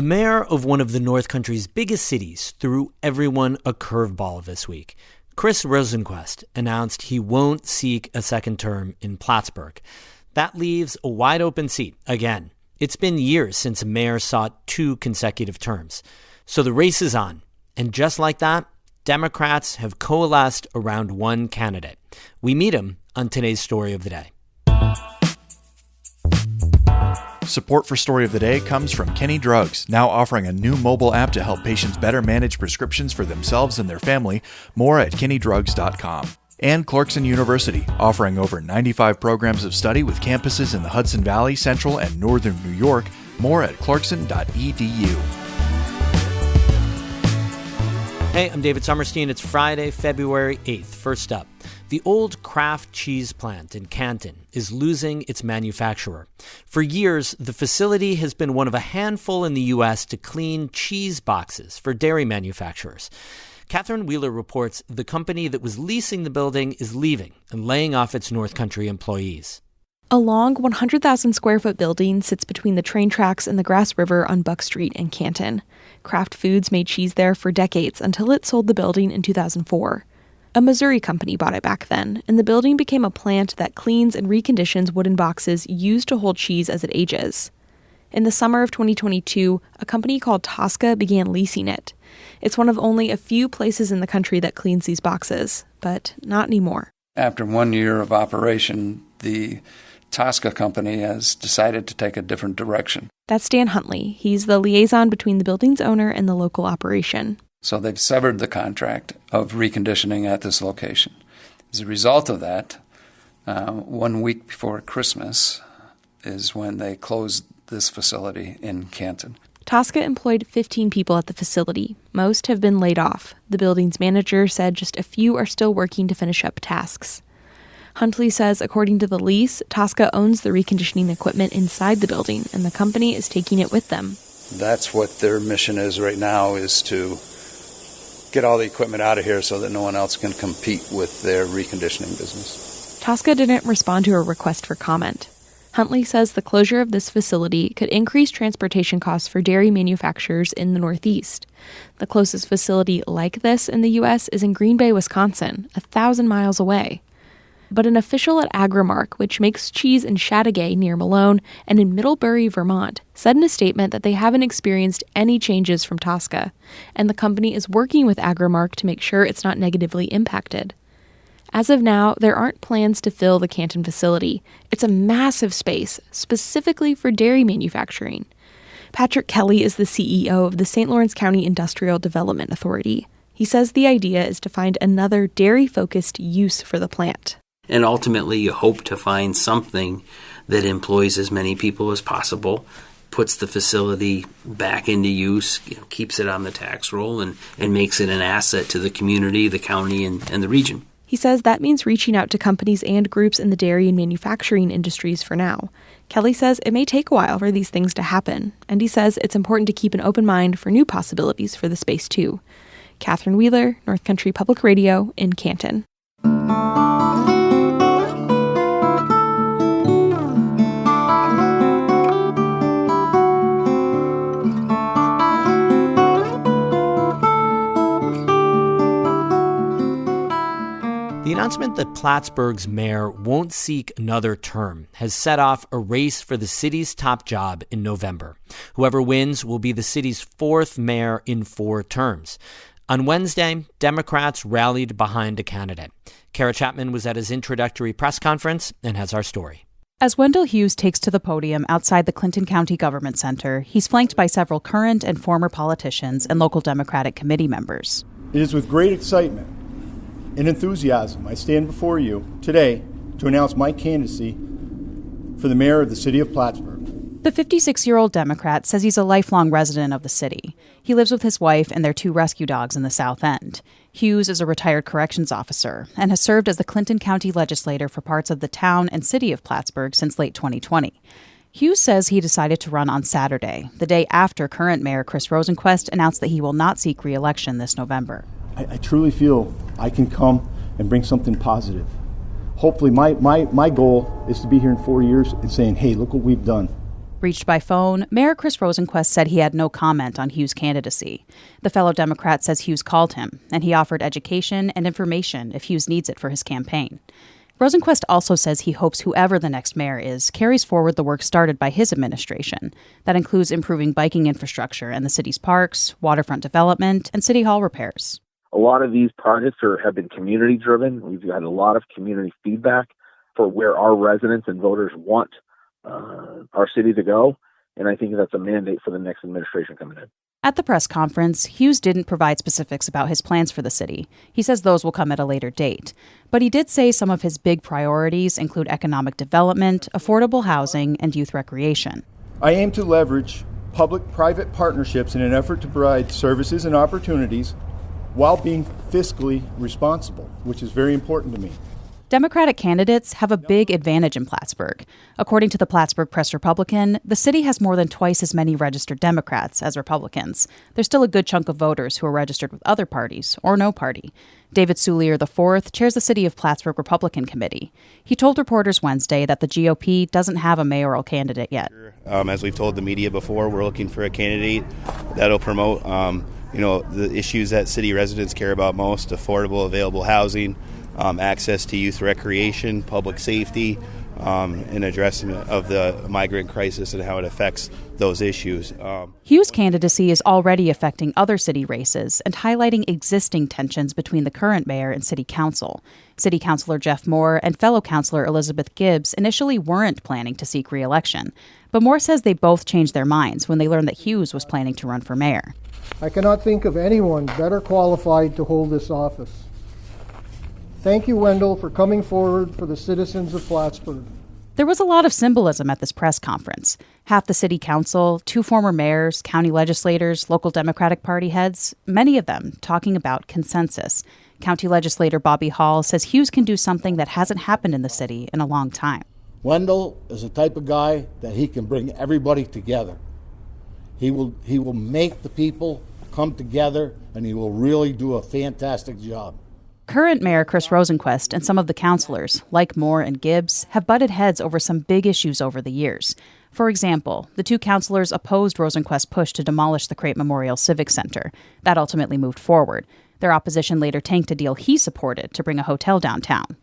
The mayor of one of the North Country's biggest cities threw everyone a curveball this week. Chris Rosenquist announced he won't seek a second term in Plattsburgh. That leaves a wide-open seat again. It's been years since a mayor sought 2 consecutive terms. So the race is on. And just like that, Democrats have coalesced around one candidate. We meet him on today's Story of the Day. Support for Story of the Day comes from Kenny Drugs, now offering a new mobile app to help patients better manage prescriptions for themselves and their family. More at kennydrugs.com. And Clarkson University, offering over 95 programs of study with campuses in the Hudson Valley, Central, and Northern New York. More at clarkson.edu. Hey, I'm David Sommerstein. It's Friday, February 8th. First up, the old Kraft cheese plant in Canton is losing its manufacturer. For years, the facility has been one of a handful in the U.S. to clean cheese boxes for dairy manufacturers. Catherine Wheeler reports the company that was leasing the building is leaving and laying off its North Country employees. A long 100,000 square foot building sits between the train tracks and the Grass River on Buck Street in Canton. Kraft Foods made cheese there for decades until it sold the building in 2004. A Missouri company bought it back then, and the building became a plant that cleans and reconditions wooden boxes used to hold cheese as it ages. In the summer of 2022, a company called Tosca began leasing it. It's one of only a few places in the country that cleans these boxes, but not anymore. After 1 year of operation, the Tosca company has decided to take a different direction. That's Dan Huntley. He's the liaison between the building's owner and the local operation. So they've severed the contract of reconditioning at this location. As a result of that, 1 week before Christmas is when they closed this facility in Canton. Tosca employed 15 people at the facility. Most have been laid off. The building's manager said just a few are still working to finish up tasks. Huntley says, according to the lease, Tosca owns the reconditioning equipment inside the building, and the company is taking it with them. That's what their mission is right now, is to get all the equipment out of here so that no one else can compete with their reconditioning business. Tosca didn't respond to a request for comment. Huntley says the closure of this facility could increase transportation costs for dairy manufacturers in the Northeast. The closest facility like this in the U.S. is in Green Bay, Wisconsin, 1,000 miles away. But an official at Agrimark, which makes cheese in Chateauguay near Malone and in Middlebury, Vermont, said in a statement that they haven't experienced any changes from Tosca, and the company is working with Agrimark to make sure it's not negatively impacted. As of now, there aren't plans to fill the Canton facility. It's a massive space, specifically for dairy manufacturing. Patrick Kelly is the CEO of the St. Lawrence County Industrial Development Authority. He says the idea is to find another dairy-focused use for the plant. And ultimately, you hope to find something that employs as many people as possible, puts the facility back into use, keeps it on the tax roll, and makes it an asset to the community, the county, and the region. He says that means reaching out to companies and groups in the dairy and manufacturing industries for now. Kelly says it may take a while for these things to happen, and he says it's important to keep an open mind for new possibilities for the space, too. Catherine Wheeler, North Country Public Radio in Canton. The announcement that Plattsburgh's mayor won't seek another term has set off a race for the city's top job in November. Whoever wins will be the city's 4th mayor in 4 terms. On Wednesday, Democrats rallied behind a candidate. Kara Chapman was at his introductory press conference and has our story. As Wendell Hughes takes to the podium outside the Clinton County Government Center, he's flanked by several current and former politicians and local Democratic committee members. It is with great excitement and enthusiasm I stand before you today to announce my candidacy for the mayor of the city of Plattsburgh. The 56-year-old Democrat says he's a lifelong resident of the city. He lives with his wife and their 2 rescue dogs in the South End. Hughes is a retired corrections officer and has served as the Clinton County legislator for parts of the town and city of Plattsburgh since late 2020. Hughes says he decided to run on Saturday, the day after current Mayor Chris Rosenquist announced that he will not seek re-election this November. I truly feel I can come and bring something positive. Hopefully my goal is to be here in 4 years and saying, hey, look what we've done. Reached by phone, Mayor Chris Rosenquist said he had no comment on Hughes' candidacy. The fellow Democrat says Hughes called him, and he offered education and information if Hughes needs it for his campaign. Rosenquist also says he hopes whoever the next mayor is carries forward the work started by his administration. That includes improving biking infrastructure and the city's parks, waterfront development, and city hall repairs. A lot of these projects have been community-driven. We've had a lot of community feedback for where our residents and voters want our city to go, and I think that's a mandate for the next administration coming in. At the press conference, Hughes didn't provide specifics about his plans for the city. He says those will come at a later date. But he did say some of his big priorities include economic development, affordable housing, and youth recreation. I aim to leverage public-private partnerships in an effort to provide services and opportunities while being fiscally responsible, which is very important to me. Democratic candidates have a big advantage in Plattsburgh. According to the Plattsburgh Press-Republican, the city has more than twice as many registered Democrats as Republicans. There's still a good chunk of voters who are registered with other parties or no party. David Soulier IV chairs the City of Plattsburgh Republican Committee. He told reporters Wednesday that the GOP doesn't have a mayoral candidate yet. As we've told the media before, we're looking for a candidate that'll promote the issues that city residents care about most: affordable, available housing, access to youth recreation, public safety, and addressing of the migrant crisis and how it affects those issues. Hughes' candidacy is already affecting other city races and highlighting existing tensions between the current mayor and city council. City Councilor Jeff Moore and fellow councilor Elizabeth Gibbs initially weren't planning to seek re-election, but Moore says they both changed their minds when they learned that Hughes was planning to run for mayor. I cannot think of anyone better qualified to hold this office. Thank you, Wendell, for coming forward for the citizens of Plattsburgh. There was a lot of symbolism at this press conference. Half the city council, 2 former mayors, county legislators, local Democratic Party heads, many of them talking about consensus. County legislator Bobby Hall says Hughes can do something that hasn't happened in the city in a long time. Wendell is the type of guy that he can bring everybody together. He will make the people come together, and he will really do a fantastic job. Current Mayor Chris Rosenquist and some of the councilors, like Moore and Gibbs, have butted heads over some big issues over the years. For example, the 2 councilors opposed Rosenquist's push to demolish the Crate Memorial Civic Center. That ultimately moved forward. Their opposition later tanked a deal he supported to bring a hotel downtown.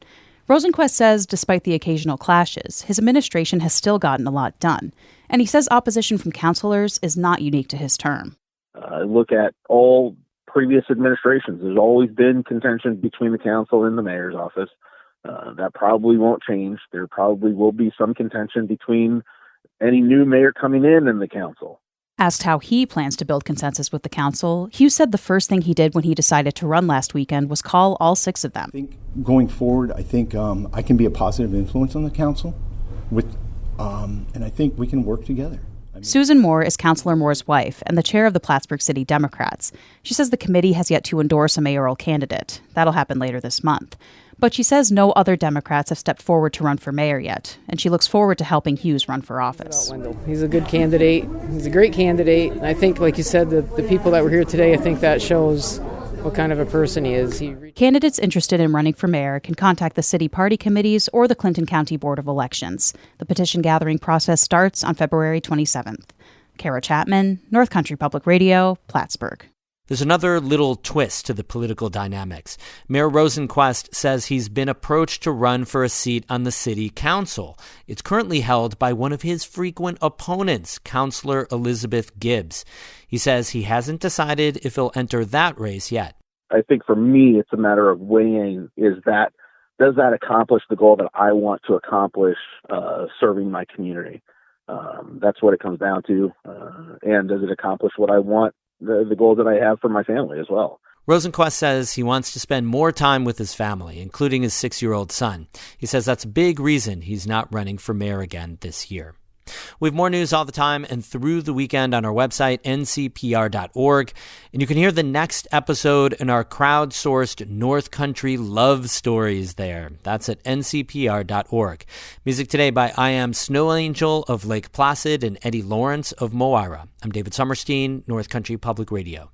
Rosenquist says despite the occasional clashes, his administration has still gotten a lot done. And he says opposition from councilors is not unique to his term. Look at all previous administrations. There's always been contention between the council and the mayor's office. That probably won't change. There probably will be some contention between any new mayor coming in and the council. Asked how he plans to build consensus with the council, Hughes said the first thing he did when he decided to run last weekend was call all 6 of them. I think going forward, I can be a positive influence on the council, and I think we can work together. Susan Moore is Councilor Moore's wife and the chair of the Plattsburgh City Democrats. She says the committee has yet to endorse a mayoral candidate. That'll happen later this month. But she says no other Democrats have stepped forward to run for mayor yet, and she looks forward to helping Hughes run for office. He's a good candidate. He's a great candidate. And I think, like you said, the people that were here today, I think that shows what kind of a person he is. Candidates interested in running for mayor can contact the city party committees or the Clinton County Board of Elections. The petition gathering process starts on February 27th. Kara Chapman, North Country Public Radio, Plattsburgh. There's another little twist to the political dynamics. Mayor Rosenquist says he's been approached to run for a seat on the city council. It's currently held by one of his frequent opponents, Councilor Elizabeth Gibbs. He says he hasn't decided if he'll enter that race yet. I think for me, it's a matter of weighing, does that accomplish the goal that I want to accomplish serving my community? That's what it comes down to. And does it accomplish what I want? The goals that I have for my family as well. Rosenquist says he wants to spend more time with his family, including his 6-year-old son. He says that's a big reason he's not running for mayor again this year. We have more news all the time and through the weekend on our website, ncpr.org. And you can hear the next episode in our crowdsourced North Country Love Stories there. That's at ncpr.org. Music today by I Am Snow Angel of Lake Placid and Eddie Lawrence of Moira. I'm David Summerstein, North Country Public Radio.